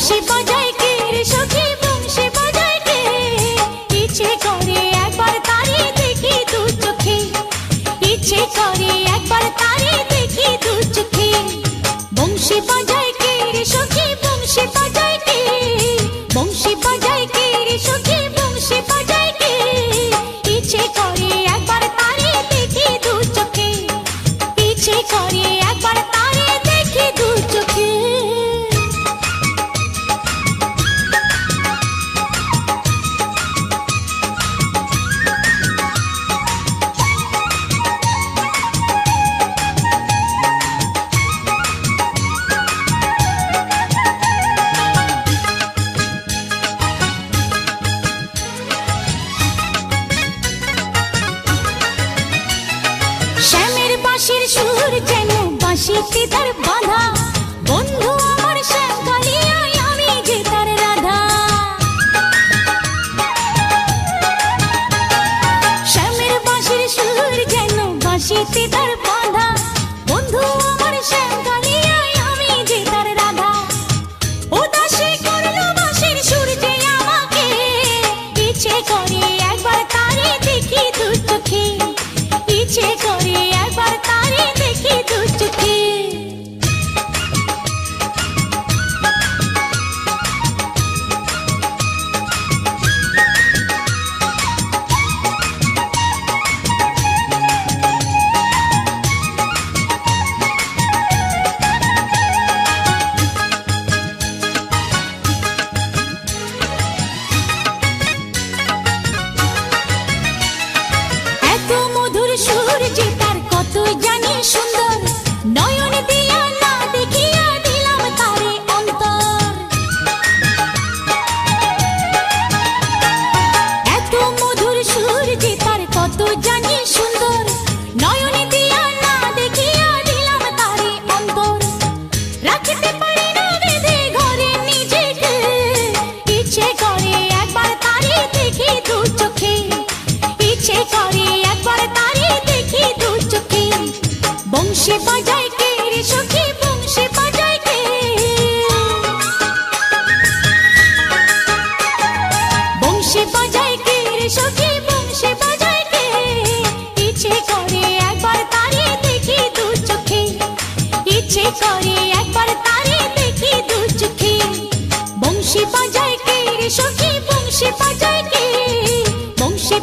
বংশী বাজায় কে রে সখী বংশী বাজায় কে ইচ্ছে করে একবার তারে দেখি দু চোখে ইচ্ছে করে একবার তারে দেখি দু চোখে বংশী বাজায় কে রে সখী বংশী বাজায় কে বংশী বাজায় কে রে সখী বংশী বাজায় কে ইচ্ছে করে একবার তারে দেখি দু চোখে ইচ্ছে করে একবার তারে দেখি দু চোখে শ্যামের বাঁশির সুর যেন বাঁশিতে তার বাঁধা বন্ধু আমার শ্যাম কালিয়ায় আমি যে তার রাধা শ্যামের বাঁশির সুর যেন বাঁশিতে তার বাঁধা বন্ধু আমার শ্যাম কালিয়ায় আমি যে তার রাধা উদাসী করলো বাঁশির সুর যে আমাকে ইচ্ছে করে একবার তারে দেখি দু চোখে ইচ্ছে করে একবার তারে দেখি দু চোখে এত মধুর সুর যে তার কত জানি সুন্দর নয়ন দিয়া না দেখিয়া দিলাম তারে অন্তর এত মধুর সুর যে তার কত জানি সুন্দর নয়ন দিয়া না দেখিয়া দিলাম তারে অন্তর রাখতে পারি না বেঁধে ঘরে নিজেকে ইচ্ছে করে একবার তারে দেখি দু চোখে ইচ্ছে করে একবার তারে দেখি দু চোখে বংশী বাজায় কে রে সখী বংশী বাজায় কে বংশী বাজায় কে রে সখী বংশী বাজায় কে ইচ্ছে করে একবার তারে দেখি দু চোখে ইচ্ছে করে একবার তারে দেখি দু চোখে বংশী বাজায় কে রে সখী বংশী বাজায় কে বংশী